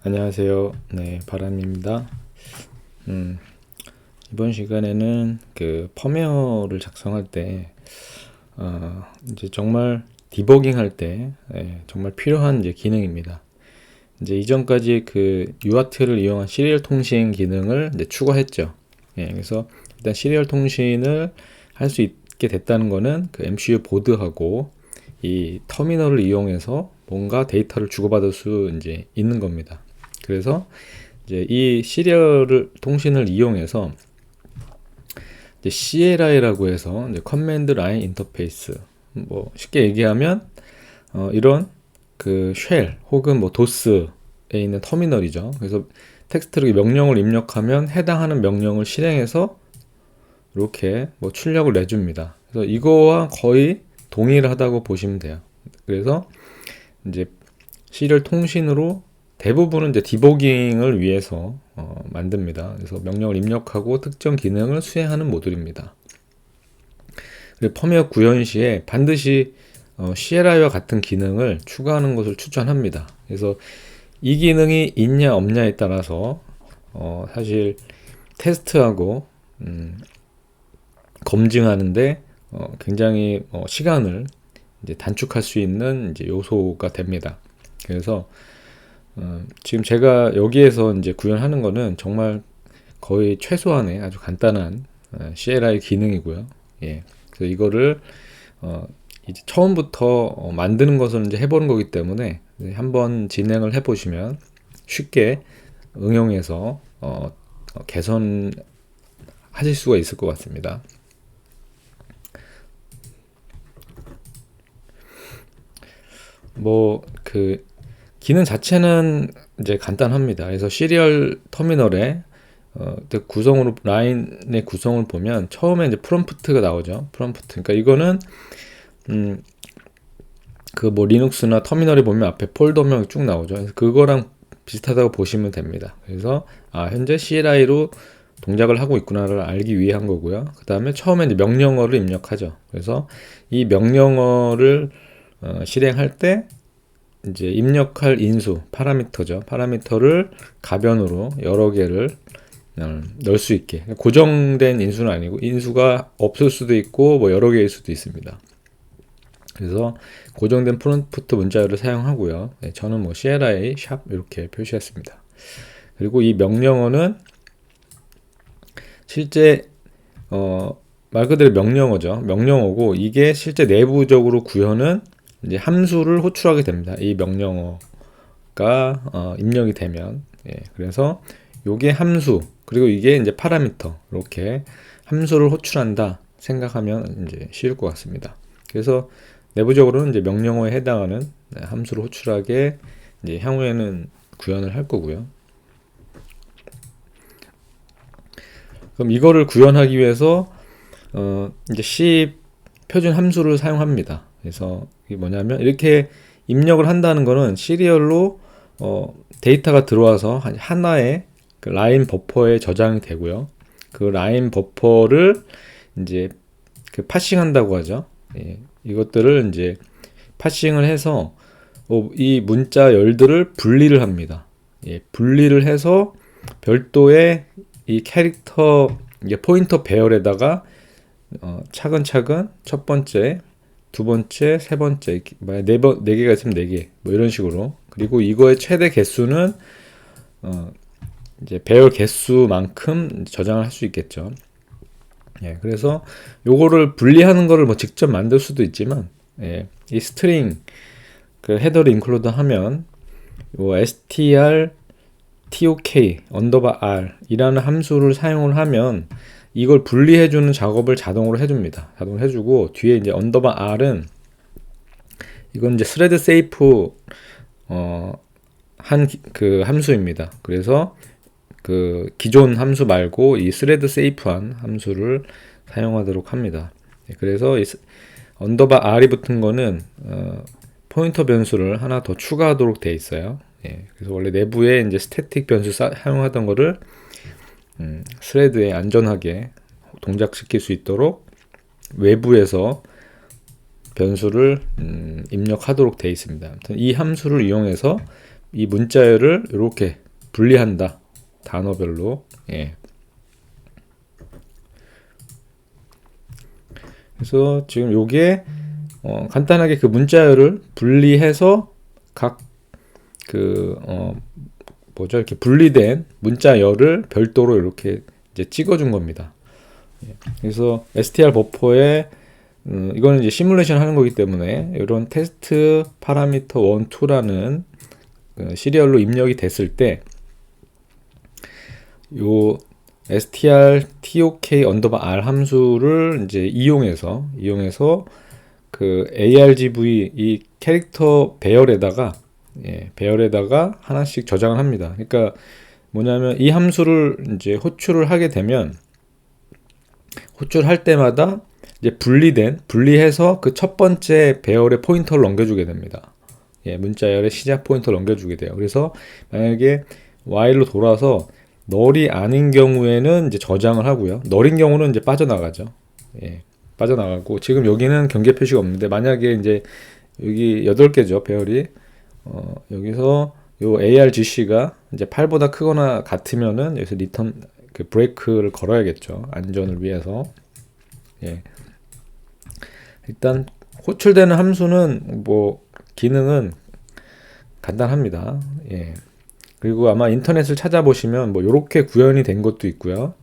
안녕하세요. 네, 바람입니다. 이번 시간에는 그 펌웨어를 작성할 때, 이제 정말 디버깅 할 때, 정말 필요한 이제 기능입니다. 이제 이전까지 그 UART를 이용한 시리얼 통신 기능을 이제 추가했죠. 그래서 일단 시리얼 통신을 할 수 있게 됐다는 거는 그 MCU 보드하고 이 터미널을 이용해서 뭔가 데이터를 주고받을 수 이제 있는 겁니다. 그래서 이제 이 시리얼 통신을 이용해서 이제 CLI라고 해서 이제 커맨드 라인 인터페이스, 뭐 쉽게 얘기하면 이런 그 쉘 혹은 뭐 도스에 있는 터미널이죠. 그래서 텍스트로 명령을 입력하면 해당하는 명령을 실행해서 이렇게 뭐 출력을 내줍니다. 그래서 이거와 거의 동일하다고 보시면 돼요. 그래서 이제 시리얼 통신으로 대부분은 이제 디버깅을 위해서 만듭니다. 그래서 명령을 입력하고 특정 기능을 수행하는 모듈입니다. 그리고 펌웨어 구현 시에 반드시 CLI와 같은 기능을 추가하는 것을 추천합니다. 그래서 이 기능이 있냐 없냐에 따라서 사실 테스트하고 검증하는데 굉장히 시간을 이제 단축할 수 있는 이제 요소가 됩니다. 그래서 지금 제가 여기에서 이제 구현하는 거는 정말 거의 최소한의 아주 간단한 CLI 기능이고요. 예. 그래서 이거를 이제 처음부터 만드는 것을 이제 해보는 거기 때문에 한번 진행을 해보시면 쉽게 응용해서 개선하실 수가 있을 것 같습니다. 뭐 그 기능 자체는 이제 간단합니다. 그래서 시리얼 터미널에 구성으로 라인의 구성을 보면 처음에 이제 프롬프트가 나오죠. 프롬프트. 그러니까 이거는 그 뭐 리눅스나 터미널에 보면 앞에 폴더명 쭉 나오죠. 그래서 그거랑 비슷하다고 보시면 됩니다. 그래서 현재 CLI로 동작을 하고 있구나를 알기 위해 한 거고요. 그 다음에 처음에 이제 명령어를 입력하죠. 그래서 이 명령어를 실행할 때 이제 입력할 인수 파라미터죠. 파라미터를 가변으로 여러 개를 넣을 수 있게, 고정된 인수는 아니고 인수가 없을 수도 있고 뭐 여러 개일 수도 있습니다. 그래서 고정된 프롬프트 문자열을 사용하고요. 저는 뭐 CLI 샵 이렇게 표시했습니다. 그리고 이 명령어는 실제 말 그대로 명령어죠. 명령어고 이게 실제 내부적으로 구현은 이제 함수를 호출하게 됩니다. 이 명령어가 입력이 되면, 그래서 요게 함수, 그리고 이게 이제 파라미터, 이렇게 함수를 호출한다 생각하면 이제 쉬울 것 같습니다. 그래서 내부적으로는 이제 명령어에 해당하는 함수를 호출하게 이제 향후에는 구현을 할 거고요. 그럼 이거를 구현하기 위해서 이제 C 표준 함수를 사용합니다. 그래서 이게 뭐냐면 이렇게 입력을 한다는 거는 시리얼로 데이터가 들어와서 하나의 그 라인 버퍼에 저장이 되고요. 그 라인 버퍼를 이제 그 파싱한다고 하죠. 이것들을 이제 파싱을 해서 이 문자 열들을 분리를 합니다. 분리를 해서 별도의 이 캐릭터 포인터 배열에다가 차근차근 첫 번째, 두 번째, 세 번째, 네 개가 있으면 네 개, 뭐 이런 식으로. 그리고 이거의 최대 개수는 이제 배열 개수만큼 저장을 할 수 있겠죠. 그래서 요거를 분리하는 거를 뭐 직접 만들 수도 있지만, 이 스트링 그 헤더를 인클루드 하면 요 str tok r 이라는 함수를 사용을 하면 이걸 분리해주는 작업을 자동으로 해줍니다. 자동으로 해주고 뒤에 이제 r은 이건 이제 스레드 세이프 한 그 함수입니다. 그래서 그 기존 함수 말고 이 스레드 세이프한 함수를 사용하도록 합니다. 그래서 이 r이 붙은 거는 포인터 변수를 하나 더 추가하도록 되어 있어요. 그래서 원래 내부에 이제 스태틱 변수 사용하던 거를 스레드에 안전하게 동작시킬 수 있도록 외부에서 변수를 입력하도록 되어 있습니다. 아무튼 이 함수를 이용해서 이 문자열을 이렇게 분리한다. 단어별로. 예. 그래서 지금 요게 간단하게 그 문자열을 분리해서 각 이렇게 분리된 문자열을 별도로 이렇게 이제 찍어준 겁니다. 그래서 STR 버퍼에 이거는 이제 시뮬레이션 하는 거기 때문에 이런 테스트 파라미터 1, 2라는 시리얼로 입력이 됐을 때 요 str tok _r 함수를 이제 이용해서 그 argv 이 캐릭터 배열에다가 하나씩 저장을 합니다. 그러니까 뭐냐면 이 함수를 이제 호출을 하게 되면 호출할 때마다 이제 분리해서 그 첫 번째 배열의 포인터를 넘겨주게 됩니다. 문자열의 시작 포인터를 넘겨주게 돼요. 그래서 만약에 while로 돌아서 널이 아닌 경우에는 이제 저장을 하고요. 널인 경우는 이제 빠져나가죠. 빠져나가고 지금 여기는 경계 표시가 없는데 만약에 이제 여기 8개죠 배열이 여기서 요 argc가 이제 8보다 크거나 같으면은 여기서 리턴 그 브레이크를 걸어야겠죠. 안전을 위해서. 일단 호출되는 함수는 뭐 기능은 간단합니다. 그리고 아마 인터넷을 찾아보시면 뭐 요렇게 구현이 된 것도 있고요.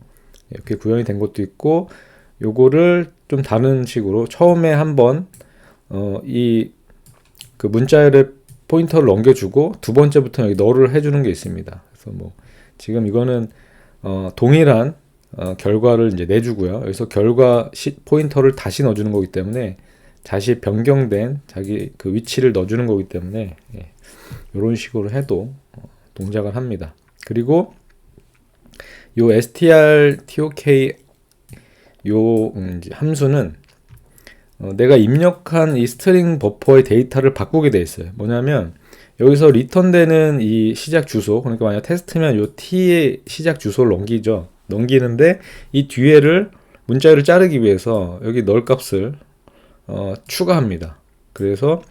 이렇게 구현이 된 것도 있고 요거를 좀 다른 식으로 처음에 한번 이 그 문자열의 포인터를 넘겨주고 두 번째부터 여기 널을 해주는 게 있습니다. 그래서 뭐 지금 이거는 동일한 결과를 이제 내주고요. 여기서 결과 포인터를 다시 넣어주는 거기 때문에 다시 변경된 자기 그 위치를 넣어주는 거기 때문에 이런 식으로 해도 동작을 합니다. 그리고 요 strtok 요 함수는 내가 입력한 이 스트링 버퍼의 데이터를 바꾸게 돼 있어요. 뭐냐면 여기서 리턴되는 이 시작 주소, 그러니까 만약 테스트면 요 t의 시작 주소를 넘기는데 이 뒤에를 문자열을 자르기 위해서 여기 널 값을 추가합니다. 그래서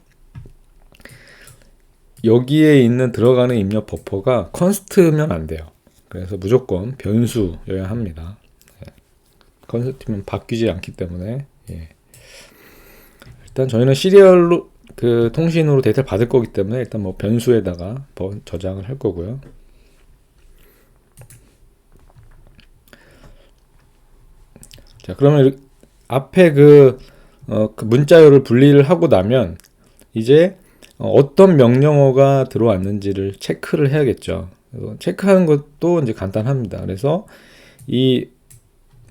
여기에 있는 들어가는 입력 버퍼가 컨스트면 안 돼요. 그래서 무조건 변수여야 합니다. 컨스트면 바뀌지 않기 때문에. 일단 저희는 시리얼로 그 통신으로 데이터를 받을 거기 때문에 일단 뭐 변수에다가 저장을 할 거고요. 자, 그러면 앞에 그 문자열을 분리를 하고 나면 이제 어떤 명령어가 들어왔는지를 체크를 해야겠죠. 그래서 체크하는 것도 이제 간단합니다. 그래서 이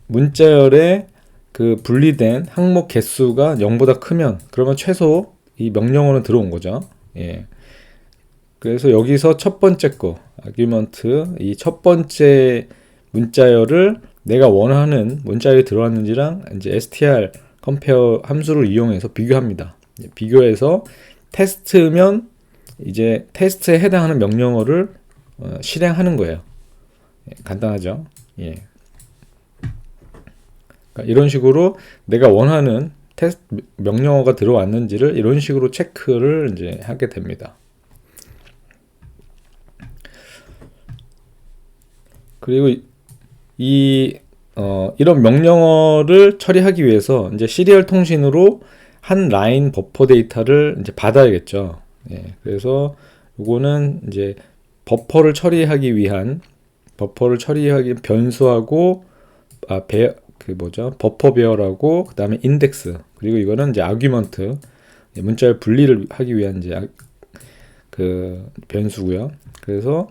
문자열의 그 분리된 항목 개수가 0보다 크면 그러면 최소 이 명령어는 들어온 거죠. 그래서 여기서 첫 번째 거 아규먼트 이 첫 번째 문자열을 내가 원하는 문자열이 들어왔는지랑 이제 str compare 함수를 이용해서 비교합니다. 비교해서 테스트면 이제 테스트에 해당하는 명령어를 실행하는 거예요. 간단하죠. 그러니까 이런 식으로 내가 원하는 테스트 명령어가 들어왔는지를 이런 식으로 체크를 이제 하게 됩니다. 그리고 이런 명령어를 처리하기 위해서 이제 시리얼 통신으로 한 라인 버퍼 데이터를 이제 받아야겠죠. 그래서 요거는 이제 버퍼를 처리하기 위한 변수하고 버퍼 배열하고 그 다음에 인덱스 그리고 이거는 이제 아규먼트 문자열 분리를 하기 위한 이제 그 변수고요. 그래서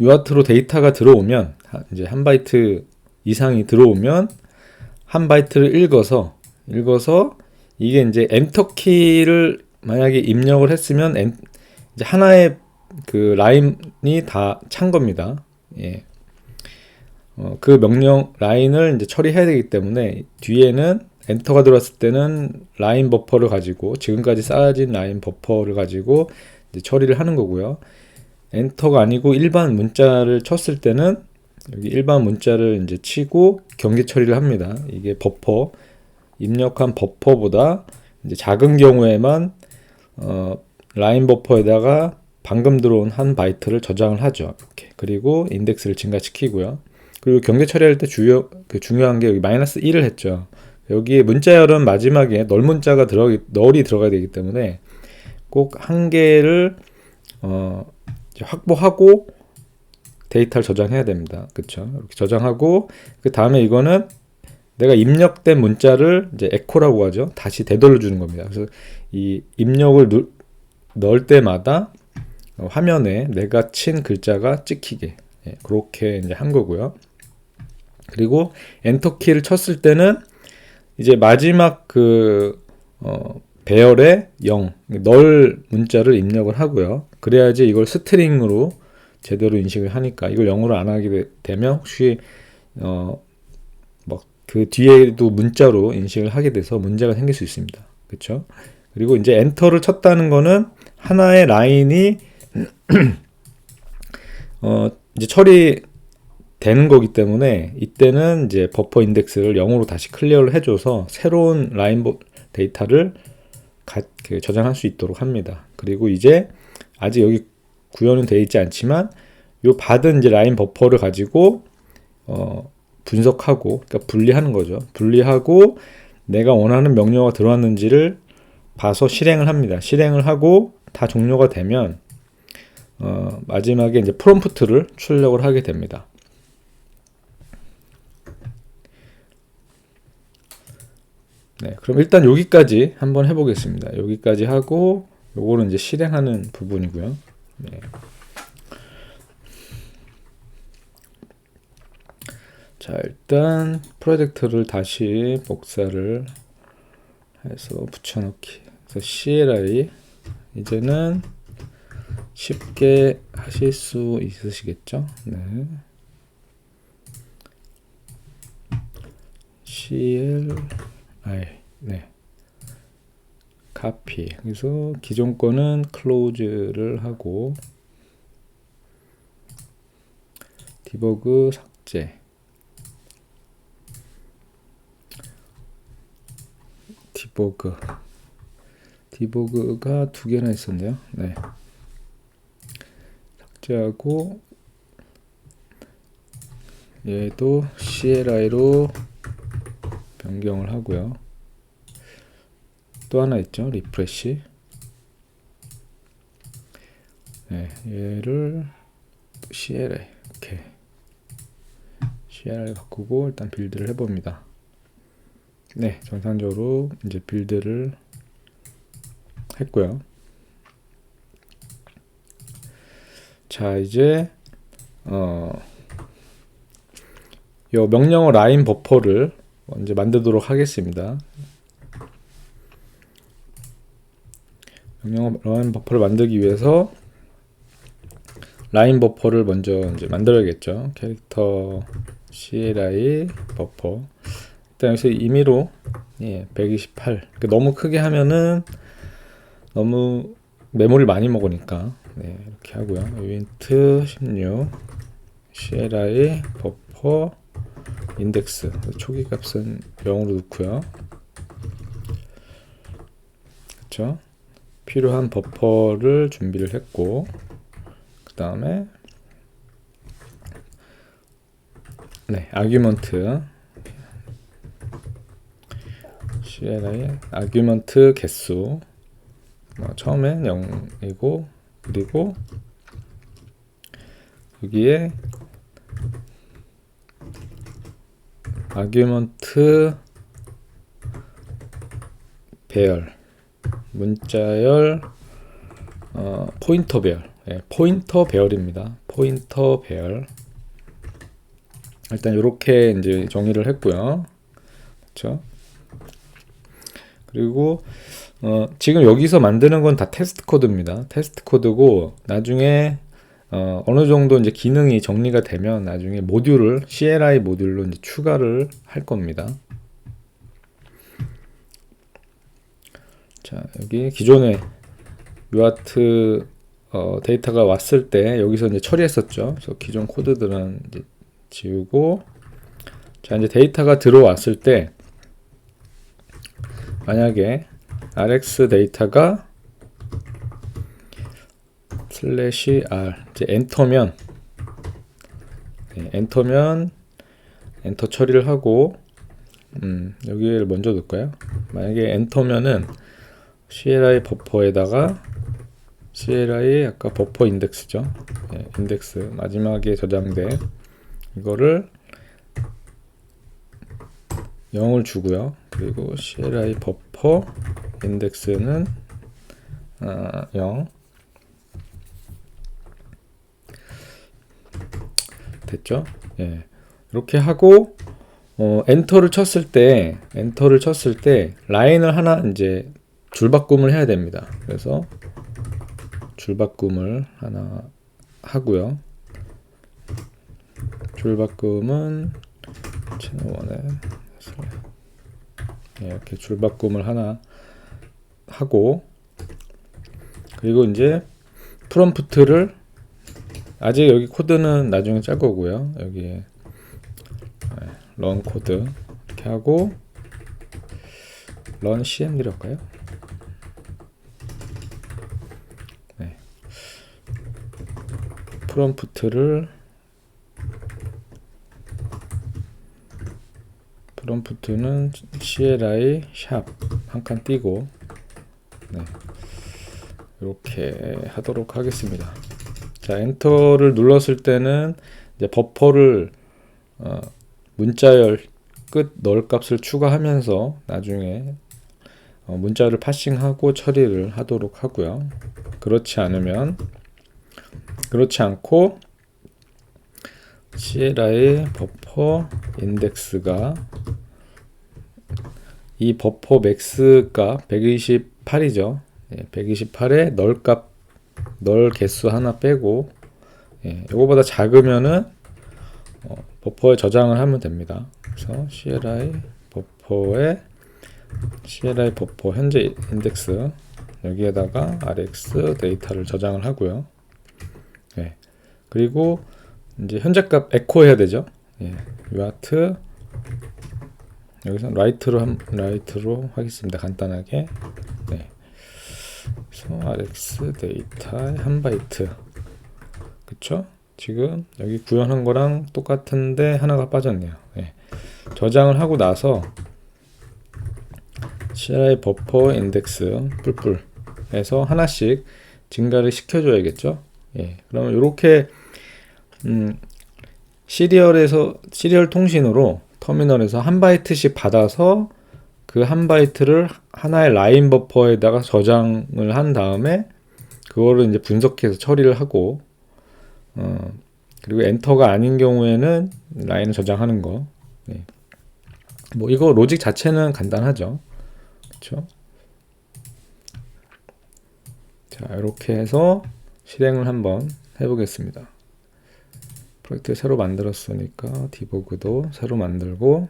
UART로 데이터가 들어오면 이제 한 바이트 이상이 들어오면 한 바이트를 읽어서 이게 이제 엔터 키를 만약에 입력을 했으면 이제 하나의 그 라인이 다 찬 겁니다. 그 명령 라인을 이제 처리해야 되기 때문에 뒤에는 엔터가 들어왔을 때는 라인 버퍼를 가지고 지금까지 쌓아진 라인 버퍼를 가지고 이제 처리를 하는 거고요. 엔터가 아니고 일반 문자를 쳤을 때는 여기 일반 문자를 이제 치고 경계 처리를 합니다. 이게 입력한 버퍼보다 이제 작은 경우에만 라인 버퍼에다가 방금 들어온 한 바이트를 저장을 하죠. 이렇게. 그리고 인덱스를 증가시키고요. 그리고 경계 처리할 때 중요한 게 여기 -1을 했죠. 여기에 문자열은 마지막에 널 문자가 널이 들어가야 되기 때문에 꼭 한 개를 확보하고 데이터를 저장해야 됩니다. 그쵸? 이렇게 저장하고 그 다음에 이거는 내가 입력된 문자를 이제 에코라고 하죠. 다시 되돌려 주는 겁니다. 그래서 이 입력을 넣을 때마다 화면에 내가 친 글자가 찍히게 그렇게 이제 한 거고요. 그리고 엔터 키를 쳤을 때는 이제 마지막 배열에 0, 널 문자를 입력을 하고요. 그래야지 이걸 스트링으로 제대로 인식을 하니까 이걸 0으로 안 하게 되면 혹시 그 뒤에도 문자로 인식을 하게 돼서 문제가 생길 수 있습니다. 그렇죠? 그리고 이제 엔터를 쳤다는 거는 하나의 라인이 이제 처리되는 거기 때문에 이때는 이제 버퍼 인덱스를 0으로 다시 클리어를 해줘서 새로운 라인 데이터를 저장할 수 있도록 합니다. 그리고 이제 아직 여기 구현은 되어 있지 않지만 요 받은 이제 라인 버퍼를 가지고 분석하고, 그러니까 분리하는 거죠. 분리하고 내가 원하는 명령어가 들어왔는지를 봐서 실행을 합니다. 실행을 하고 다 종료가 되면 마지막에 이제 프롬프트를 출력을 하게 됩니다. 네, 그럼 일단 여기까지 한번 해보겠습니다. 여기까지 하고 요거는 이제 실행하는 부분이고요. 네. 자, 일단 프로젝트를 다시 복사를 해서 붙여넣기. 그래서 CLI 이제는 쉽게 하실 수 있으시겠죠? 네. CLI 네. 카피. 그래서 기존 거는 클로즈를 하고 디버그 삭제. 디버그가 두 개나 있었네요. 네. 삭제하고 얘도 CLI로 변경을 하고요. 또 하나 있죠. 리프레시. 네, 얘를 CLI 이렇게 CLI 바꾸고 일단 빌드를 해봅니다. 네, 정상적으로 이제 빌드를 했고요. 자, 이제 이 명령어 라인 버퍼를 먼저 만들도록 하겠습니다. 명령어 라인 버퍼를 만들기 위해서 라인 버퍼를 먼저 이제 만들어야겠죠. 캐릭터 CLI 버퍼. 일단 여기서 임의로 128. 너무 크게 하면은 너무 메모리를 많이 먹으니까 이렇게 하고요. 윈트 16 CLI 버퍼 인덱스 초기 값은 0으로 넣고요. 그렇죠? 필요한 버퍼를 준비를 했고 그 다음에 아규먼트 CLI 아규먼트 개수 처음엔 0이고 그리고 여기에 아규먼트 배열 문자열 포인터 배열 포인터 배열입니다. 포인터 배열 일단 이렇게 이제 정의를 했고요. 그렇죠? 그리고 지금 여기서 만드는 건 다 테스트 코드입니다. 테스트 코드고 나중에 어느 정도 이제 기능이 정리가 되면 나중에 모듈을 CLI 모듈로 이제 추가를 할 겁니다. 자, 여기 기존에 UART 데이터가 왔을 때 여기서 이제 처리했었죠. 그래서 기존 코드들은 이제 지우고 자, 이제 데이터가 들어왔을 때 만약에 RX 데이터가 /r 이제 엔터면 엔터 처리를 하고 여기를 먼저 둘까요? 만약에 엔터면은 CLI 버퍼에다가 CLI 아까 버퍼 인덱스죠. 인덱스 마지막에 저장된 이거를 0을 주고요. 그리고 CLI 버퍼 인덱스는 0 됐죠? 예. 이렇게 하고 엔터를 쳤을 때 라인을 하나 이제 줄바꿈을 해야 됩니다. 그래서 줄바꿈을 하나 하고요. 줄바꿈은 채널 1에 이렇게 줄바꿈을 하나 하고 그리고 이제 프롬프트를 아직 여기 코드는 나중에 짤 거고요. 여기에 런 코드 이렇게 하고 런 cmd로 할까요? 네. 프롬프트는 CLI 샵 한 칸 띄고 네. 이렇게 하도록 하겠습니다. 자, 엔터를 눌렀을 때는 이제 버퍼를 문자열 끝 널 값을 추가하면서 나중에 문자를 파싱하고 처리를 하도록 하고요. 그렇지 않고 CLI 버퍼 인덱스가 이 버퍼 맥스 값 128이죠. 128에 널 개수 하나 빼고 이거보다 작으면은 버퍼에 저장을 하면 됩니다. 그래서 CLI 버퍼 현재 인덱스 여기에다가 RX 데이터를 저장을 하고요. 그리고 이제 현재 값 에코 해야 되죠. 유아트 여기서 라이트로 하겠습니다. 간단하게. 그래서 RX 데이터의 1바이트. 그쵸? 지금 여기 구현한 거랑 똑같은데 하나가 빠졌네요. 저장을 하고 나서 CLI 버퍼 인덱스 뿔뿔 해서 하나씩 증가를 시켜줘야겠죠. 그러면 이렇게 시리얼 통신으로 터미널에서 1바이트씩 받아서 그 1바이트를 하나의 라인 버퍼에다가 저장을 한 다음에 그거를 이제 분석해서 처리를 하고 그리고 엔터가 아닌 경우에는 라인을 저장하는 거. 뭐 이거 로직 자체는 간단하죠. 그렇죠? 자, 이렇게 해서 실행을 한번 해보겠습니다. 프로젝트 새로 만들었으니까 디버그도 새로 만들고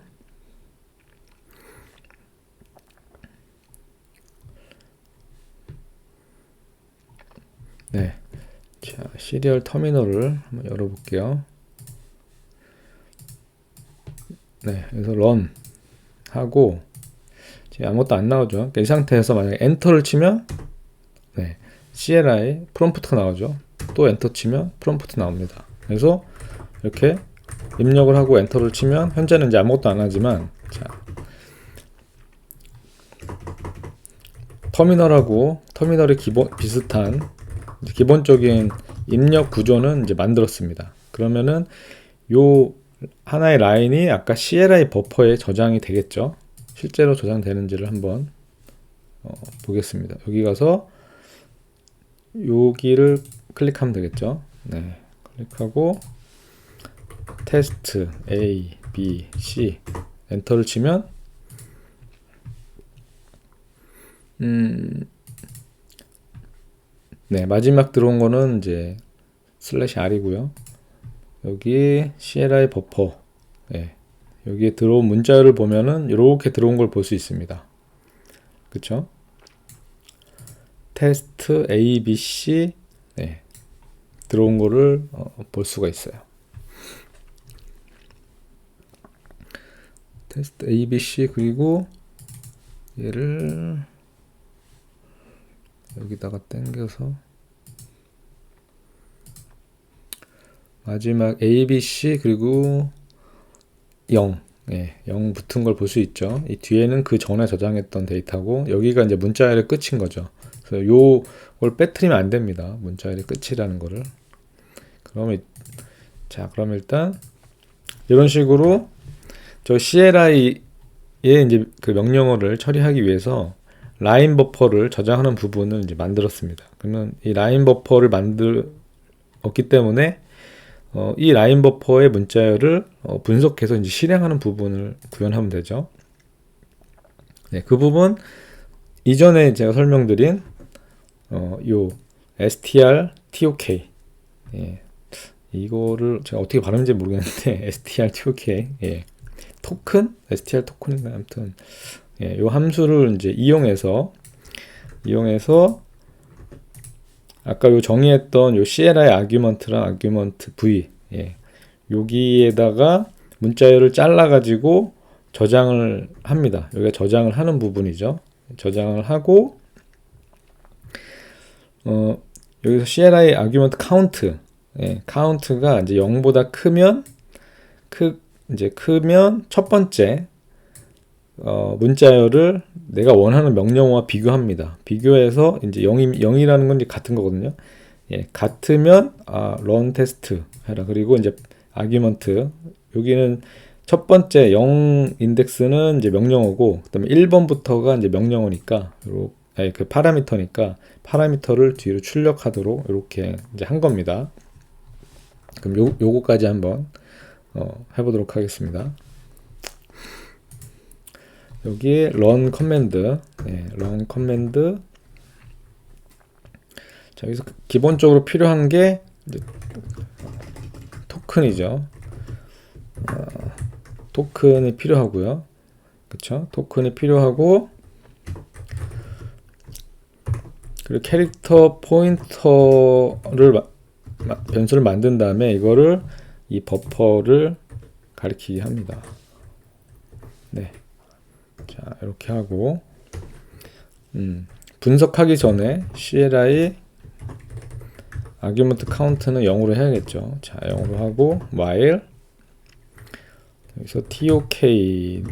자, 시리얼 터미널을 한번 열어볼게요. 그래서 run 하고 지금 아무것도 안 나오죠. 그러니까 이 상태에서 만약에 엔터를 치면 CLI 프롬프트가 나오죠. 또 엔터 치면 프롬프트 나옵니다. 그래서 이렇게 입력을 하고 엔터를 치면 현재는 이제 아무것도 안 하지만 자, 터미널이 비슷한 기본적인 입력 구조는 이제 만들었습니다. 그러면은 요 하나의 라인이 아까 CLI 버퍼에 저장이 되겠죠. 실제로 저장되는지를 한번 보겠습니다. 여기 가서 여기를 클릭하면 되겠죠. 클릭하고 테스트 A, B, C 엔터를 치면 마지막 들어온 거는 이제 /r이고요. 여기 CLI 버퍼 여기에 들어온 문자를 보면은 이렇게 들어온 걸 볼 수 있습니다. 그쵸? 테스트 A, B, C 들어온 거를 볼 수가 있어요. 테스트 A, B, C 그리고 얘를 여기다가 당겨서 마지막 A, B, C 그리고 0. 0 붙은 걸 볼 수 있죠. 이 뒤에는 그 전에 저장했던 데이터고 여기가 이제 문자열의 끝인 거죠. 그래서 요걸 빼뜨리면 안 됩니다. 문자열의 끝이라는 거를. 그럼 일단 이런 식으로 저 CLI에 이제 그 명령어를 처리하기 위해서 라인 버퍼를 저장하는 부분을 이제 만들었습니다. 그러면 이 라인 버퍼를 만들었기 때문에 이 라인 버퍼의 문자열을 분석해서 이제 실행하는 부분을 구현하면 되죠. 네, 그 부분 이전에 제가 설명드린 요 str tok 이거를 제가 어떻게 발음인지 모르겠는데 str tok 토큰 str 토큰인가 아무튼 요 함수를 이제 이용해서 아까 요 정의했던 요 CLI 아규먼트랑 아규먼트 v 여기에다가 문자열을 잘라 가지고 저장을 합니다. 여기가 저장을 하는 부분이죠. 저장을 하고 여기서 CLI 아규먼트 카운트 카운트가 이제 0보다 크면 첫 번째 문자열을 내가 원하는 명령어와 비교합니다. 비교해서 이제 0이라는 건 이제 같은 거거든요. 같으면 run 테스트 해라. 그리고 이제 아규먼트 여기는 첫 번째 0 인덱스는 이제 명령어고 그다음에 1번부터가 이제 명령어니까 그 파라미터니까 파라미터를 뒤로 출력하도록 이렇게 이제 한 겁니다. 그럼 요거까지 한번 해보도록 하겠습니다. 여기에 run 커맨드, run 커맨드. 자, 여기서 기본적으로 필요한 게 토큰이죠. 토큰이 필요하고요. 그쵸? 토큰이 필요하고, 그리고 캐릭터 포인터를 변수를 만든 다음에 이거를 이 버퍼를 가리키게 합니다. 네. 자, 이렇게 하고 분석하기 전에 CLI 아규먼트 카운트는 0으로 해야겠죠. 자, 0으로 하고 while 여기서 tok는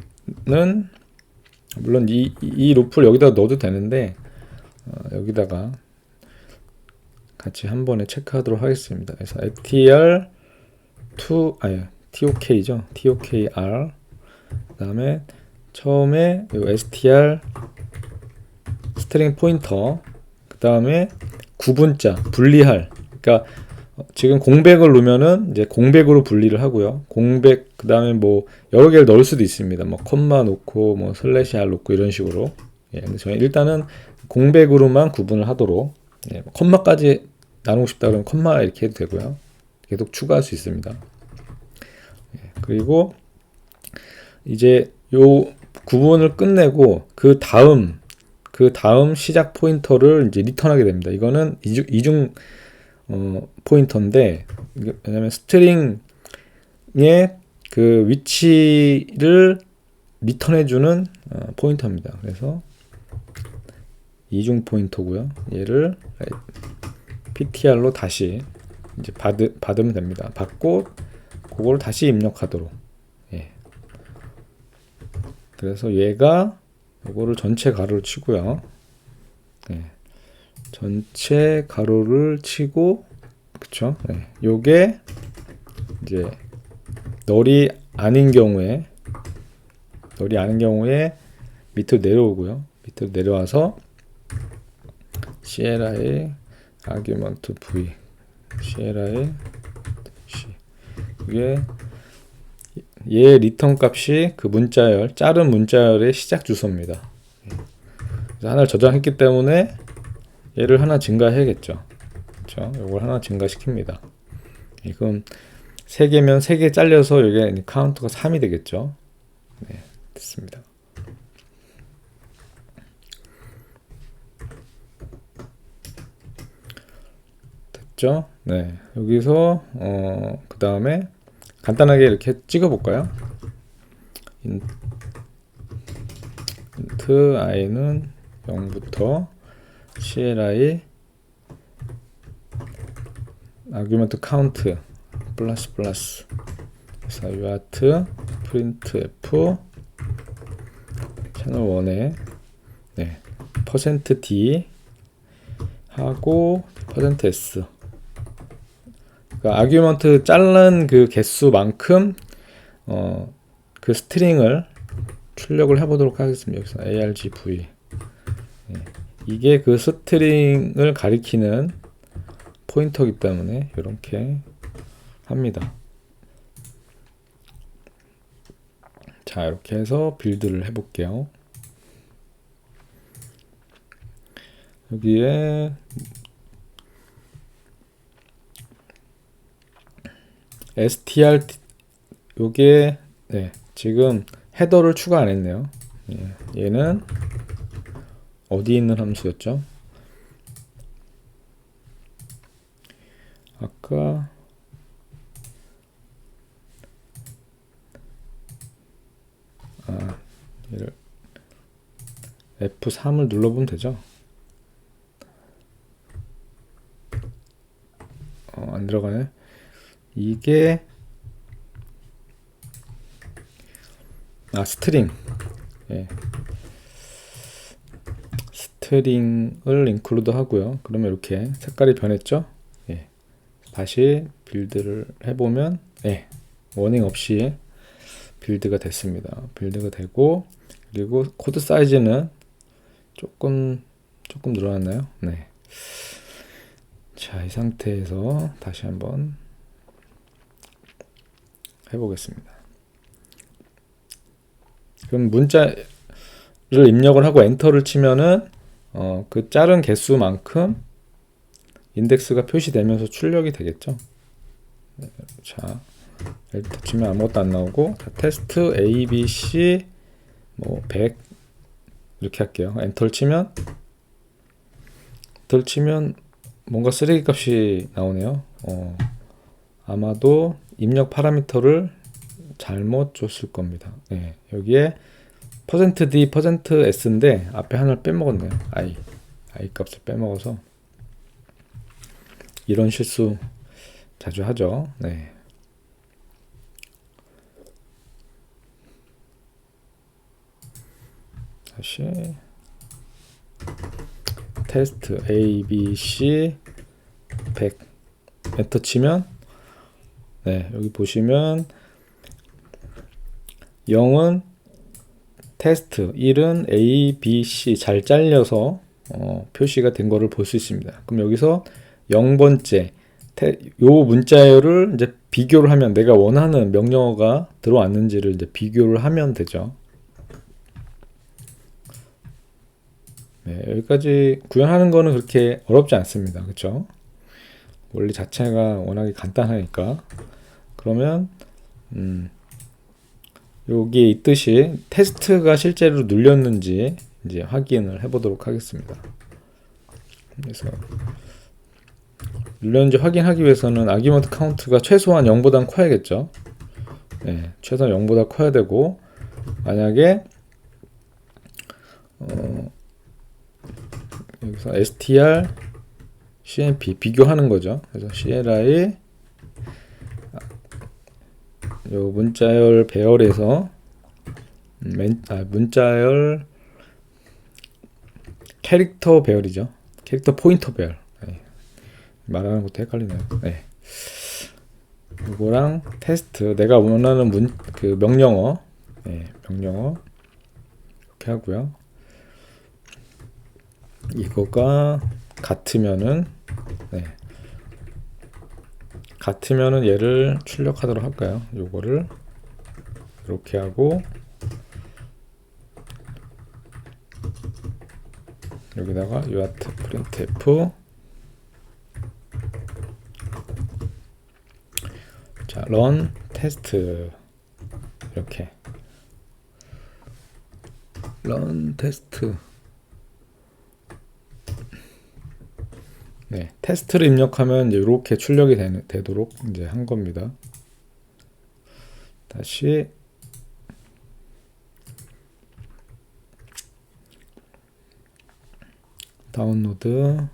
물론 이 루프를 여기다가 넣어도 되는데 여기다가 같이 한 번에 체크하도록 하겠습니다. 그래서 tok죠. tokr 그다음에 처음에 이 str 스트링 포인터 그 다음에 구분자 분리할 그러니까 지금 공백을 넣으면은 이제 공백으로 분리를 하고요. 공백 그 다음에 뭐 여러 개를 넣을 수도 있습니다. 뭐 콤마 놓고 뭐 슬래시 r 놓고 이런 식으로. 근데 저희 일단은 공백으로만 구분을 하도록. 콤마까지 나누고 싶다 그러면 콤마 이렇게 해도 되고요. 계속 추가할 수 있습니다. 그리고 이제 요 구분을 끝내고 그 다음 시작 포인터를 이제 리턴하게 됩니다. 이거는 이중 포인터인데 왜냐면 스트링의 그 위치를 리턴해주는 포인터입니다. 그래서 이중 포인터고요. 얘를 ptr로 다시 이제 받으면 됩니다. 받고 그걸 다시 입력하도록. 그래서 얘가 요거를 전체 가로를 치고요. 전체 가로를 치고 그쵸? 요게 이제 널이 아닌 경우에 밑으로 내려오고요. 밑으로 내려와서 CLI argument v CLI c 이게 얘 리턴 값이 그 문자열 자른 문자열의 시작 주소입니다. 그래서 하나를 저장했기 때문에 얘를 하나 증가해야겠죠. 그렇죠? 이걸 하나 증가시킵니다. 그럼 3개면 3개 잘려서 이게 카운트가 3이 되겠죠. 네, 됐습니다. 됐죠? 네, 여기서 그 다음에 간단하게 이렇게 찍어볼까요? int i는 0부터 CLI argument count 플러스 플러스. 그래서 UART printf 채널 1에 네, %d 하고 %s. 그러니까 아규먼트 자른 그 개수만큼 그 스트링을 출력을 해보도록 하겠습니다. 여기서 argv. 네. 이게 그 스트링을 가리키는 포인터이기 때문에 이렇게 합니다. 자, 이렇게 해서 빌드를 해볼게요. 여기에 str 요게 네, 지금 헤더를 추가 안 했네요. 예, 얘는 어디 있는 함수였죠? 아까 얘를 F3을 눌러보면 되죠? 안 들어가네. 이게 스트링. 예. 스트링을 인클루드 하고요. 그러면 이렇게 색깔이 변했죠? 예. 다시 빌드를 해보면 예. 워닝 없이 빌드가 됐습니다. 빌드가 되고, 그리고 코드 사이즈는 조금 늘어났나요? 네. 자, 이 상태에서 다시 한번 해보겠습니다. 그럼 문자를 입력을 하고 엔터를 치면은 그 자른 개수만큼 인덱스가 표시되면서 출력이 되겠죠. 자, 엔터 치면 아무것도 안 나오고, 자, 테스트 A, B, C 뭐 100 이렇게 할게요. 엔터를 치면 뭔가 쓰레기 값이 나오네요. 아마도 입력 파라미터를 잘못 줬을 겁니다. 네, 여기에 %d, %s인데 앞에 하나를 빼먹었네요. i 값을 빼먹어서 이런 실수 자주 하죠. 네. 다시 테스트 A, B, C 100 엔터 치면 네, 여기 보시면 0은 테스트, 1은 A, B, C 잘 잘려서 표시가 된 거를 볼 수 있습니다. 그럼 여기서 0번째 요 문자열을 이제 비교를 하면 내가 원하는 명령어가 들어왔는지를 이제 비교를 하면 되죠. 네, 여기까지 구현하는 거는 그렇게 어렵지 않습니다. 그렇죠? 원리 자체가 워낙에 간단하니까. 그러면 여기에 있듯이 테스트가 실제로 눌렸는지 이제 확인을 해보도록 하겠습니다. 그래서 눌렸는지 확인하기 위해서는 아규먼트 카운트가 최소한 0보다 커야겠죠. 네, 최소한 0보다 커야 되고, 만약에 여기서 str cmp 비교하는 거죠. 그래서 cli 요 문자열 배열에서 문자열 캐릭터 배열이죠. 캐릭터 포인터 배열. 네. 말하는 것도 헷갈리네요. 네. 이거랑 테스트 내가 원하는 그 명령어, 네, 명령어 이렇게 하고요. 이거가 같으면은 네. 같으면은 얘를 출력하도록 할까요? 요거를 이렇게 하고 여기다가 UART printf 자, run test 이렇게 run test 네, 테스트를 입력하면 이제 이렇게 출력이 되도록 이제 한 겁니다. 다시 다운로드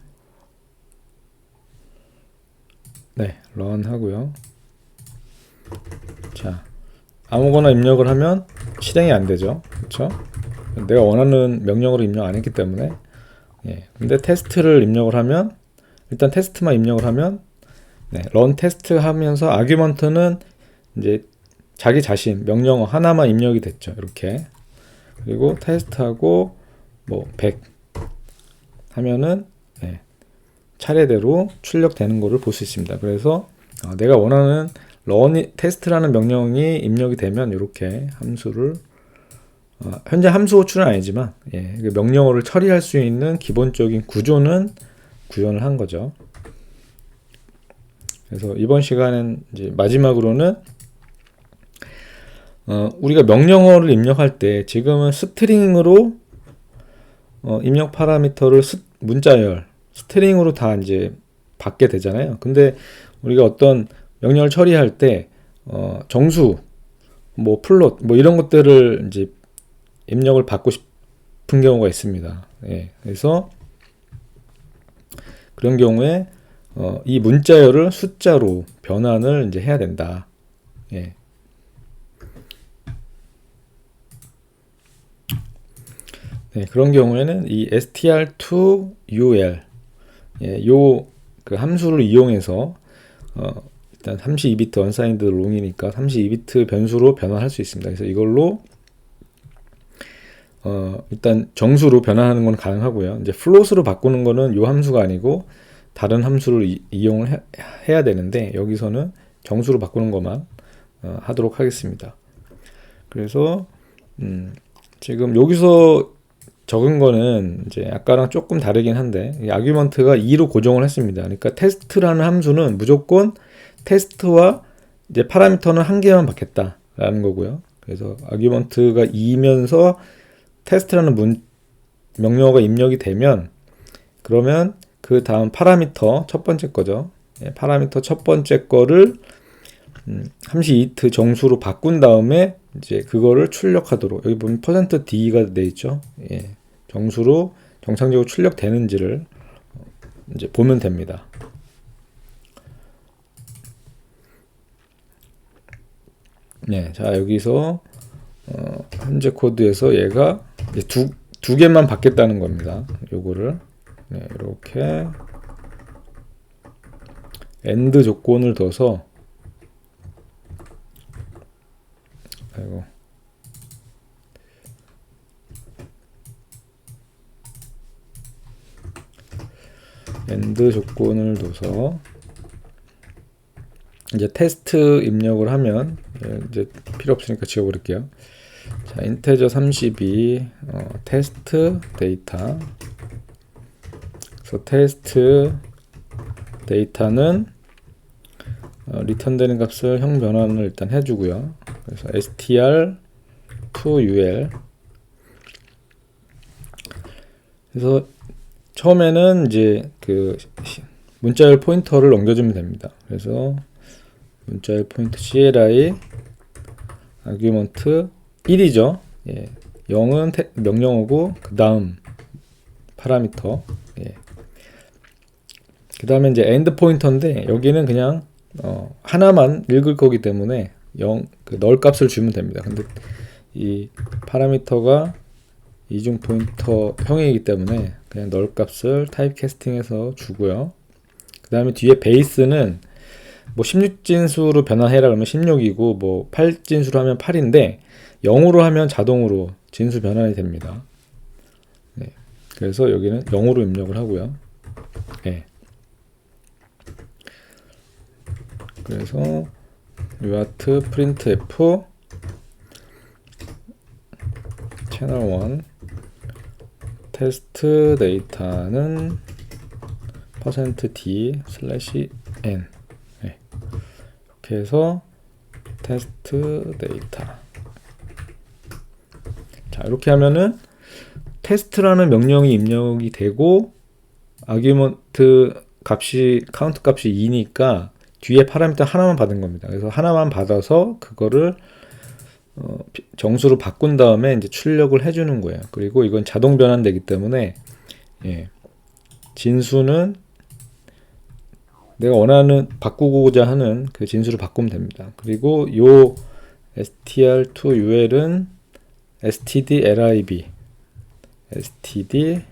네, 런 하고요. 자, 아무거나 입력을 하면 실행이 안 되죠. 그렇죠? 내가 원하는 명령으로 입력 안 했기 때문에. 근데 테스트를 입력을 하면, 일단 테스트만 입력을 하면, 런 테스트 하면서 아규먼트는 이제 자기 자신 명령어 하나만 입력이 됐죠. 이렇게. 그리고 테스트하고 뭐 100 하면은 차례대로 출력되는 거를 볼 수 있습니다. 그래서 내가 원하는 런 테스트라는 명령이 입력이 되면 이렇게 함수를 현재 함수 호출은 아니지만 그 명령어를 처리할 수 있는 기본적인 구조는 구현을 한 거죠. 그래서 이번 시간은 이제 마지막으로는 우리가 명령어를 입력할 때 지금은 스트링으로 입력 파라미터를 문자열 스트링으로 다 이제 받게 되잖아요. 근데 우리가 어떤 명령을 처리할 때 정수, 뭐 플롯, 뭐 이런 것들을 이제 입력을 받고 싶은 경우가 있습니다. 그래서 그런 경우에 이 문자열을 숫자로 변환을 이제 해야 된다. 그런 경우에는 이 str2ul 요 그 함수를 이용해서 일단 32비트 unsigned long이니까 32비트 변수로 변환할 수 있습니다. 그래서 이걸로 일단 정수로 변환하는 건 가능하고요. 이제 float으로 바꾸는 거는 요 함수가 아니고 다른 함수를 이용을 해야 되는데 여기서는 정수로 바꾸는 것만 하도록 하겠습니다. 그래서 지금 여기서 적은 거는 이제 아까랑 조금 다르긴 한데 이 아규먼트가 2로 고정을 했습니다. 그러니까 테스트라는 함수는 무조건 테스트와 이제 파라미터는 한 개만 받겠다라는 거고요. 그래서 아규먼트가 2면서 테스트라는 명령어가 입력이 되면 그러면 그 다음 파라미터 첫 번째 거죠. 파라미터 첫 번째 거를 32비트 정수로 바꾼 다음에 이제 그거를 출력하도록 여기 보면 %d가 돼 있죠. 정수로 정상적으로 출력되는지를 이제 보면 됩니다. 자 여기서 현재 코드에서 얘가 이제 두 개만 받겠다는 겁니다. 요거를 이렇게 AND 조건을 둬서 AND 조건을 둬서 이제 테스트 입력을 하면 이제 필요 없으니까 지워버릴게요. 자, 인테저 32 테스트 데이터. 그래서 테스트 데이터는 리턴되는 값을 형 변환을 일단 해주고요. 그래서 str2ul. 그래서 처음에는 이제 그 문자열 포인터를 넘겨주면 됩니다. 그래서 문자열 포인터 CLI 아규먼트 1이죠. 0은 명령어고 그 다음 파라미터. 그 다음에 이제 엔드 포인터인데 여기는 그냥 하나만 읽을 거기 때문에 그 널 값을 주면 됩니다. 근데 이 파라미터가 이중 포인터 형이기 때문에 그냥 널 값을 타입 캐스팅해서 주고요. 그 다음에 뒤에 베이스는 뭐 16진수로 변환해라 그러면 16이고 뭐 8진수로 하면 8인데 0으로 하면 자동으로 진수 변환이 됩니다. 그래서 여기는 0으로 입력을 하고요. 그래서 UART printf 채널 1 테스트 데이터는 %d/n 이렇게 해서 테스트 데이터. 자 이렇게 하면은 테스트라는 명령이 입력이 되고 아규먼트 값이 카운트 값이 2니까 뒤에 파라미터 하나만 받은 겁니다. 그래서 하나만 받아서 그거를 정수로 바꾼 다음에 이제 출력을 해주는 거예요. 그리고 이건 자동 변환되기 때문에 진수는 내가 원하는 바꾸고자 하는 그 진수를 바꾸면 됩니다. 그리고 요 str2ul은 stdlib stdlib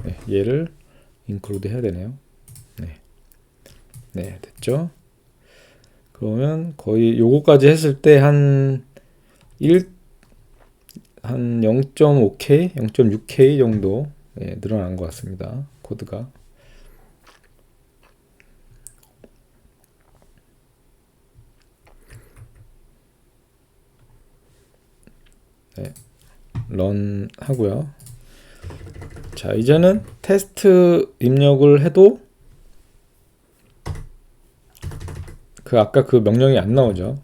네, 얘를 include 해야 되네요. 네, 네 됐죠? 그러면 거의 요거까지 했을 때 한 0.5K, 0.6K 정도 늘어난 것 같습니다. 코드가. 네, 런 하고요. 자, 이제는 테스트 입력을 해도 그 아까 그 명령이 안 나오죠.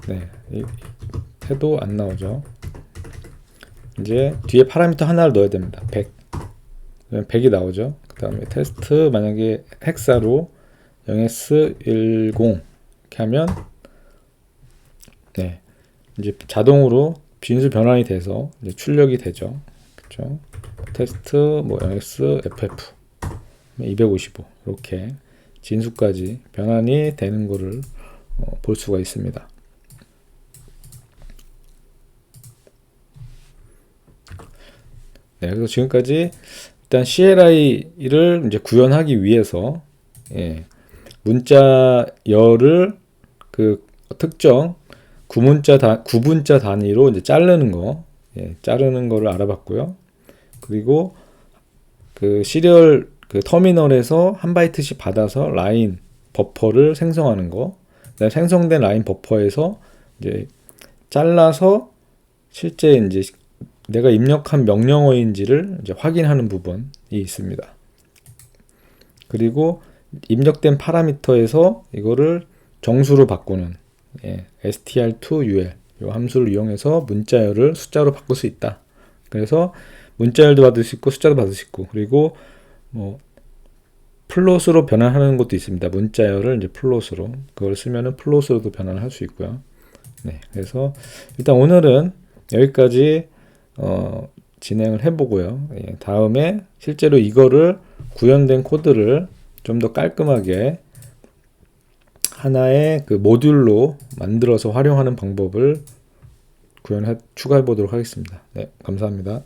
네, 해도 안 나오죠. 이제 뒤에 파라미터 하나를 넣어야 됩니다. 100. 100이 나오죠. 그 다음에 테스트 만약에 헥사로 0s10 이렇게 하면 네, 이제 자동으로 진수 변환이 돼서 이제 출력이 되죠. 그렇죠? 테스트 뭐 0s ff 255 이렇게 진수까지 변환이 되는 거를 볼 수가 있습니다. 네, 그래서 지금까지 일단 CLI를 이제 구현하기 위해서 문자열을 그 특정 구분자 단위로 이제 자르는 거를 알아봤고요. 그리고 그 시리얼 그 터미널에서 한 바이트씩 받아서 라인 버퍼를 생성하는 거, 그다음에 생성된 라인 버퍼에서 이제 잘라서 실제 이제 내가 입력한 명령어인지를 이제 확인하는 부분이 있습니다. 그리고 입력된 파라미터에서 이거를 정수로 바꾸는 str2ul 이 함수를 이용해서 문자열을 숫자로 바꿀 수 있다. 그래서 문자열도 받을 수 있고 숫자도 받을 수 있고, 그리고 뭐 플롯으로 변환하는 것도 있습니다. 문자열을 이제 플롯으로, 그걸 쓰면은 플롯으로도 변환을 할 수 있고요. 네, 그래서 일단 오늘은 여기까지 진행을 해보고요. 다음에 실제로 이거를 구현된 코드를 좀 더 깔끔하게 하나의 그 모듈로 만들어서 활용하는 방법을 추가해 보도록 하겠습니다. 네, 감사합니다.